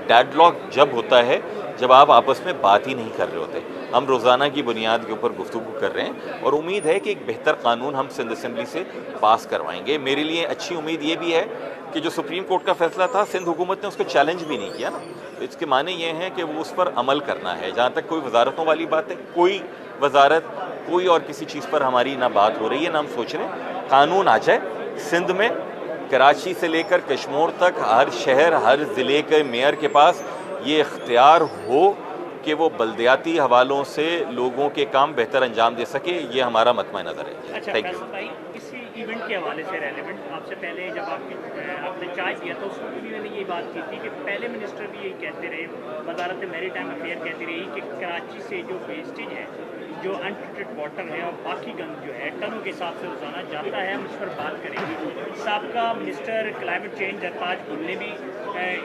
Deadlock जब होता है जब आप आपस में बात ही नहीं कर रहे होते। हम रोज़ाना की बुनियाद के ऊपर गुफ्तगू कर रहे हैं और उम्मीद है कि एक बेहतर कानून हम सिंध असम्बली से पास करवाएंगे। मेरे लिए अच्छी उम्मीद ये भी है कि जो सुप्रीम कोर्ट का फैसला था, सिंध हुकूमत ने उसको चैलेंज भी नहीं किया ना, तो इसके माने ये हैं कि वो उस पर अमल करना है। जहाँ तक कोई वजारतों वाली बात है, कोई वजारत कोई और किसी चीज़ पर हमारी ना बात हो रही है ना हम सोच रहे हैं। कानून आ जाए सिंध में, कराची से लेकर कश्मीर तक हर शहर हर ज़िले के मेयर के पास ये इख्तियार हो कि वो बल्दियाती हवालों से लोगों के काम बेहतर अंजाम दे सके। ये हमारा मतमा नज़र है। अच्छा थैंक यू। भाई, इसी इवेंट के हवाले से रेलेवेंट, आपसे पहले जब आपने चाय दिया तो उसमें भी मैंने ये बात की थी कि पहले मिनिस्टर भी यही कहते रहे, वजारत मैरी टाइम अफेयर कहती रही कि कराची से जो वेस्टेज है, जो अनट्रीटेड वाटर है और बाकी गंद जो है टनों के हिसाब से रोजाना जाता है, हम इस पर बात करेंगे। साबका मिनिस्टर क्लाइमेट चेंज जरताज गुल ने भी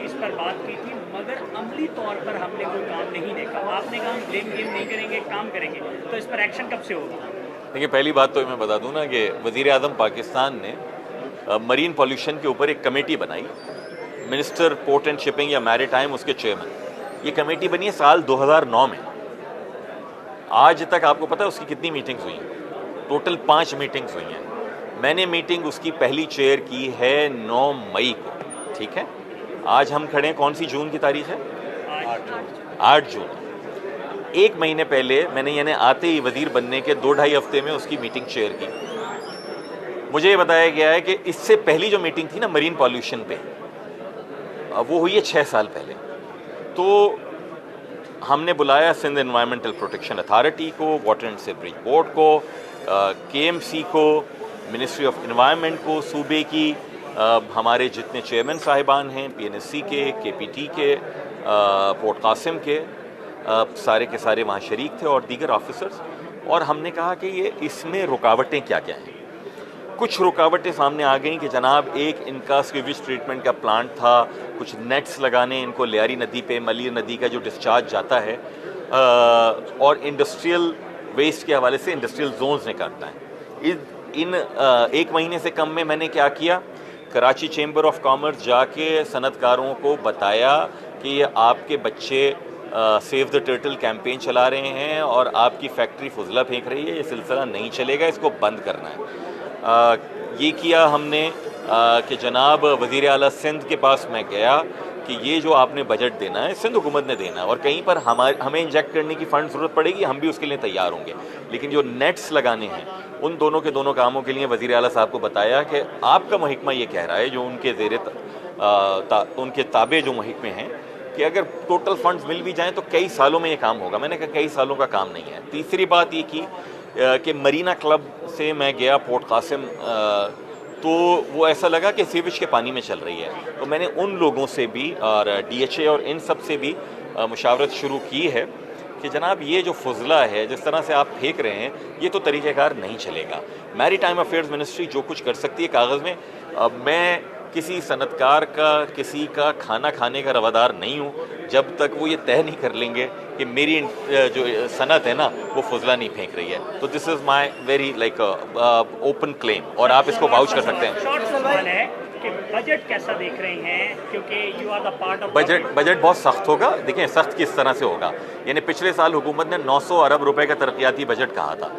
इस पर बात की थी, मगर अमली तौर पर हमने कोई काम नहीं देखा। आपने कहा हम ब्लेम गेम नहीं करेंगे, काम करेंगे, तो इस पर एक्शन कब से होगा? देखिए, पहली बात तो मैं बता दूं ना कि वज़ीर आज़म पाकिस्तान ने मरीन पॉल्यूशन के ऊपर एक कमेटी बनाई, मिनिस्टर पोर्ट एंड शिपिंग या मैरी टाइम उसके चेयरमैन। ये कमेटी बनी है साल 2009 में। आज तक आपको पता है उसकी कितनी मीटिंग्स हुई हैं? टोटल 5 मीटिंग्स हुई हैं। मैंने मीटिंग उसकी पहली चेयर की है 9 मई को, ठीक है। आज हम खड़े हैं, कौन सी जून की तारीख है? 8 जून। एक महीने पहले मैंने यानी आते ही वजीर बनने के 2-2.5 हफ्ते में उसकी मीटिंग चेयर की। मुझे ये बताया गया है कि इससे पहली जो मीटिंग थी ना मरीन पॉल्यूशन पे, वो हुई है 6 साल पहले। तो हमने बुलाया सिंध एनवायरमेंटल प्रोटेक्शन अथॉरिटी को, वाटर एंड सीवरेज बोर्ड को, KMC को, मिनिस्ट्री ऑफ एनवायरनमेंट को, सूबे की हमारे जितने चेयरमैन साहिबान हैं, PNSC के, KPT के, पोर्ट कासिम के, सारे के सारे वहाँ शरीक थे और दीगर ऑफिसर्स। और हमने कहा कि ये इसमें रुकावटें क्या क्या हैं। कुछ रुकावटें सामने आ गई कि जनाब एक इनका सीवेज ट्रीटमेंट का प्लांट था, कुछ नेट्स लगाने इनको लियारी नदी पे, मलिर नदी का जो डिस्चार्ज जाता है, और इंडस्ट्रियल वेस्ट के हवाले से इंडस्ट्रियल जोन्स निकालता है। इन 1 महीने से कम में मैंने क्या किया, कराची चेंबर ऑफ कॉमर्स जाके सनतकारों को बताया कि ये आपके बच्चे सेव द टर्टल कैंपेन चला रहे हैं और आपकी फैक्ट्री फुजला फेंक रही है, ये सिलसिला नहीं चलेगा, इसको बंद करना है। ये किया हमने कि जनाब वज़ीर आला सिंध के पास मैं गया कि ये जो आपने बजट देना है सिंध हुकूमत ने देना है, और कहीं पर हमें इंजेक्ट करने की फ़ंड ज़रूरत पड़ेगी, हम भी उसके लिए तैयार होंगे। लेकिन जो नेट्स लगाने हैं उन दोनों के दोनों कामों के लिए वज़ीर आला साहब को बताया कि आपका महकमा ये कह रहा है, जो उनके उनके ताबे जो महकमे हैं, कि अगर टोटल फंड्स मिल भी जाएं तो कई सालों में ये काम होगा। मैंने कहा कई सालों का काम नहीं है। तीसरी बात ये की कि मरीना क्लब से मैं गया पोर्ट कासिम, तो वो ऐसा लगा कि सीवेज के पानी में चल रही है। तो मैंने उन लोगों से भी और DHA और इन सब से भी मुशावरत शुरू की है कि जनाब ये जो फुजला है जिस तरह से आप फेंक रहे हैं, ये तो तरीक़ेकार नहीं चलेगा। मैरी टाइम अफेयर्स मिनिस्ट्री जो कुछ कर सकती है कागज़ में, मैं किसी सनतकार का किसी का खाना खाने का रवादार नहीं हूँ जब तक वो ये तय नहीं कर लेंगे कि मेरी जो सनत है ना वो फुजला नहीं फेंक रही है। तो this is my very like open claim, और आप इसको वाउच कर सकते हैं। शॉर्ट सवाल है कि बजट कैसा देख रहे हैं, क्योंकि you are the part of budget बहुत सख्त होगा। देखिए सख्त किस तरह से होगा, यानी पिछले साल हुकूमत ने 900 अरब रुपए का तरक्याती बजट कहा था,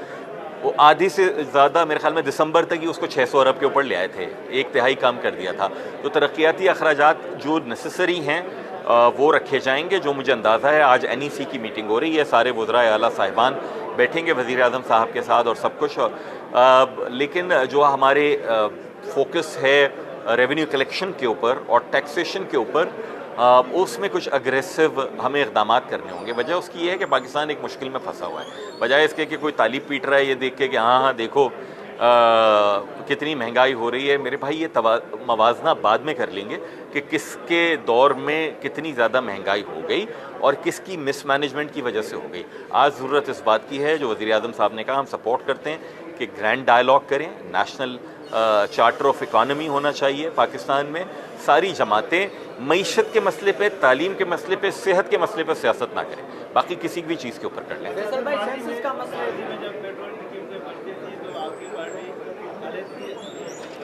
वो आधी से ज़्यादा मेरे ख्याल में दिसंबर तक ही उसको 600 अरब के ऊपर ले आए थे, 1/3 काम कर दिया था। तो तरक्याती अखराजात जो नेसेसरी हैं वो रखे जाएंगे। जो मुझे अंदाज़ा है आज NEC की मीटिंग हो रही है, सारे वज़राए आला साहिबान बैठेंगे वज़ीर आज़म साहब के साथ और सब कुछ। लेकिन जो हमारे फोकस है रेवेन्यू कलेक्शन के ऊपर और टैक्सेशन के ऊपर, उसमें कुछ अग्रेसिव हमें इक़दामात करने होंगे। वजह उसकी ये है कि पाकिस्तान एक मुश्किल में फंसा हुआ है। बजाय इसके कि कोई तालीब पीट रहा है ये देख के कि हाँ देखो कितनी महंगाई हो रही है, मेरे भाई ये मवाजना बाद में कर लेंगे कि किसके दौर में कितनी ज़्यादा महंगाई हो गई और किसकी मिसमैनेजमेंट की वजह से हो गई। आज ज़रूरत इस बात की है, जो वज़ीर आज़म साहब ने कहा, हम सपोर्ट करते हैं कि ग्रैंड डायलॉग करें, नेशनल चार्टर ऑफ इकॉनमी होना चाहिए पाकिस्तान में। सारी जमातें मईशत के मसले पे, तालीम के मसले पे, सेहत के मसले पे सियासत ना करें, बाकी किसी भी चीज़ के ऊपर कर लें।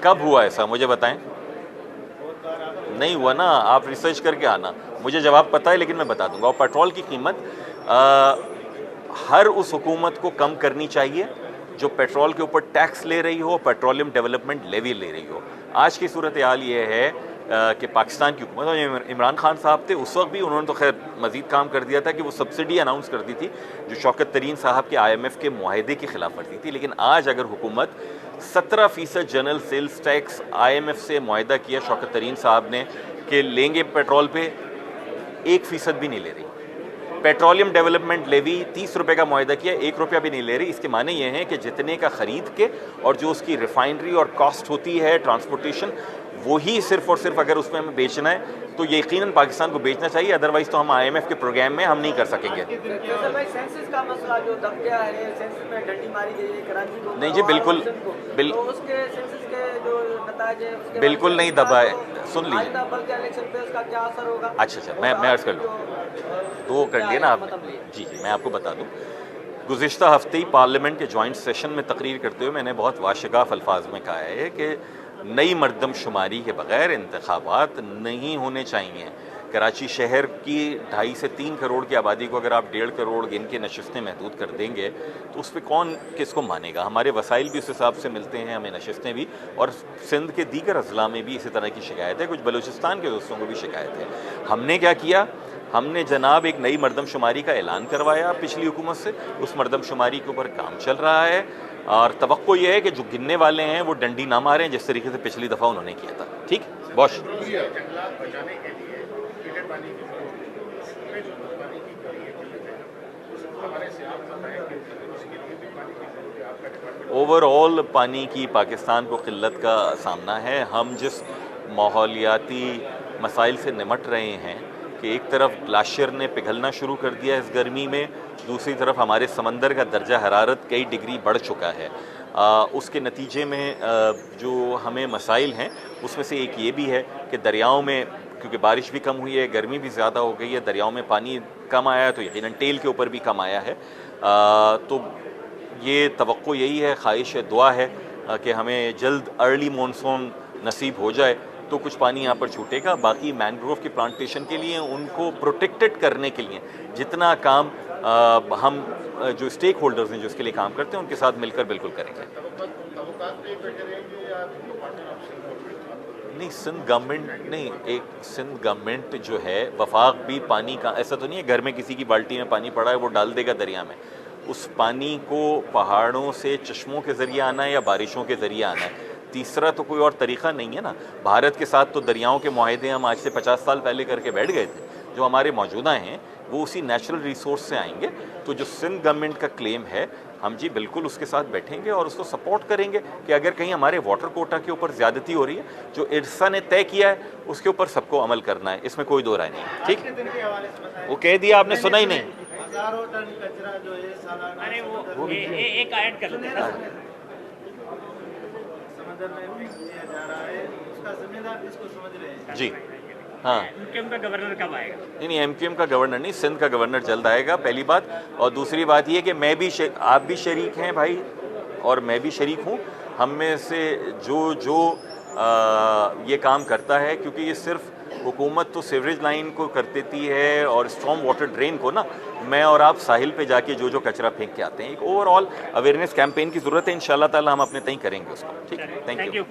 कब हुआ ऐसा मुझे बताएं? नहीं हुआ ना, आप रिसर्च करके आना, मुझे जवाब पता है लेकिन मैं बता दूंगा। और पेट्रोल की कीमत हर उस हुकूमत को कम करनी चाहिए जो पेट्रोल के ऊपर टैक्स ले रही हो, पेट्रोलियम डेवलपमेंट लेवी ले रही हो। आज की सूरत हाल ये है कि पाकिस्तान की हुकूमत, और इमरान खान साहब थे उस वक्त भी, उन्होंने तो खैर मजीद काम कर दिया था कि वो सब्सिडी अनाउंस करती थी जो शौकत तरीन साहब के IMF के मुआहदे की खिलाफ वर्जी थी। लेकिन आज अगर हुकूमत 17% जनरल सेल्स टैक्स IMF से मुआहदा किया शौकत तरीन साहब ने कि लेंगे पेट्रोल पे, 1% भी नहीं ले रही। पेट्रोलियम डेवलपमेंट लेवी 30 रुपये का मुआहदा किया, 1 रुपया भी नहीं ले रही। इसके माने ये हैं कि जितने का ख़रीद के और जो उसकी रिफाइनरी और कॉस्ट होती है ट्रांसपोर्टेशन, वही सिर्फ और सिर्फ अगर उसमें हमें बेचना है तो यकीनन पाकिस्तान को बेचना चाहिए, अदरवाइज़ तो हम IMF के प्रोग्राम में हम नहीं कर सकेंगे। नहीं जी, बिल्कुल बिल्कुल नहीं दबाए। सुन लीजिए, अच्छा मैं अर्ज़ कर लूँ, दो कर लिए ना आपने। जी, मैं आपको बता दूँ, गुज़िश्ता हफ्ते ही पार्लियामेंट के जॉइंट सेशन में तकरीर करते हुए मैंने बहुत वाशगाफ अल्फाज में कहा है कि नई मरदमशुमारी के बगैर इंतखाबात नहीं होने चाहिए। कराची शहर की 2.5 से 3 करोड़ की आबादी को अगर आप 1.5 करोड़ गिन के नशिस्तें महदूद कर देंगे तो उस पर कौन किसको मानेगा। हमारे वसाइल भी उस हिसाब से मिलते हैं, हमें नशिस्तें भी, और सिंध के दीगर अजला में भी इसी तरह की शिकायत है, कुछ बलूचिस्तान के दोस्तों को भी शिकायत है। हमने क्या किया, हमने जनाब एक नई मरदमशुमारी का ऐलान करवाया पिछली हुकूमत से, उस मरदमशुमारी के ऊपर काम चल रहा है और तवक्को ये है कि जो गिनने वाले हैं वो डंडी ना मारें जिस तरीके से पिछली दफ़ा उन्होंने किया था। ठीक, बहुत ओवरऑल पानी की पाकिस्तान को किल्लत का सामना है। हम जिस माहौलियाती मसाइल से निमट रहे हैं कि एक तरफ ग्लाशियर ने पिघलना शुरू कर दिया इस गर्मी में, दूसरी तरफ हमारे समंदर का दर्जा हरारत कई डिग्री बढ़ चुका है। उसके नतीजे में जो हमें मसाइल हैं उसमें से एक ये भी है कि दरियाओं में, क्योंकि बारिश भी कम हुई है, गर्मी भी ज़्यादा हो गई है, दरियाओं में पानी कम आया है तो यकीनन टेल के ऊपर भी कम आया है। तो ये तवक्को यही है, ख्वाहिश है, दुआ है कि हमें जल्द अर्ली मानसून नसीब हो जाए तो कुछ पानी यहाँ पर छूटेगा। बाकी मैंग्रोव की प्लांटेशन के लिए, उनको प्रोटेक्टेड करने के लिए जितना काम हम जो स्टेक होल्डर्स हैं जो इसके लिए काम करते हैं उनके साथ मिलकर बिल्कुल करेंगे। नहीं, सिंध गवर्नमेंट नहीं, एक सिंध गवर्नमेंट जो है, वफाक भी पानी का ऐसा तो नहीं है घर में किसी की बाल्टी में पानी पड़ा है वो डाल देगा दरिया में। उस पानी को पहाड़ों से चश्मों के ज़रिए आना है या बारिशों के ज़रिए आना है, तीसरा तो कोई और तरीक़ा नहीं है ना। भारत के साथ तो दरियाओं के मुआहदे हम आज से 50 साल पहले करके बैठ गए थे, जो हमारे मौजूदा हैं वो उसी नेचुरल रिसोर्स से आएंगे। तो जो सिंध गवर्नमेंट का क्लेम है, हम जी बिल्कुल उसके साथ बैठेंगे और उसको सपोर्ट करेंगे कि अगर कहीं हमारे वाटर कोटा के ऊपर ज़्यादती हो रही है, जो इरसा ने तय किया है उसके ऊपर सबको अमल करना है, इसमें कोई दो राय नहीं है। ठीक, वो कह दिया, आपने सुना ही नहीं। हजारों टन कचरा जो है सालाना, अरे वो एक ऐड कर लेते हैं, समंदर में फेंक दिया जा रहा है, उसका जिम्मेदार इसको समझ रहे हैं जी हाँ। MQM का गवर्नर कब आएगा? नहीं, MQM का गवर्नर नहीं, सिंध का गवर्नर जल्द आएगा, पहली बात। और दूसरी बात ये कि मैं भी आप भी शरीक हैं भाई और मैं भी शरीक हूँ। हम में से जो ये काम करता है, क्योंकि ये सिर्फ हुकूमत तो सीवरेज लाइन को कर देती है और स्ट्रॉन्ग वाटर ड्रेन को ना, मैं और आप साहिल पे जाके जो कचरा फेंक के आते हैं। एक ओवरऑल अवेयरनेस कैंपेन की ज़रूरत है, इंशाल्लाह ताला हम अपने तय करेंगे उसको। ठीक, थैंक यू।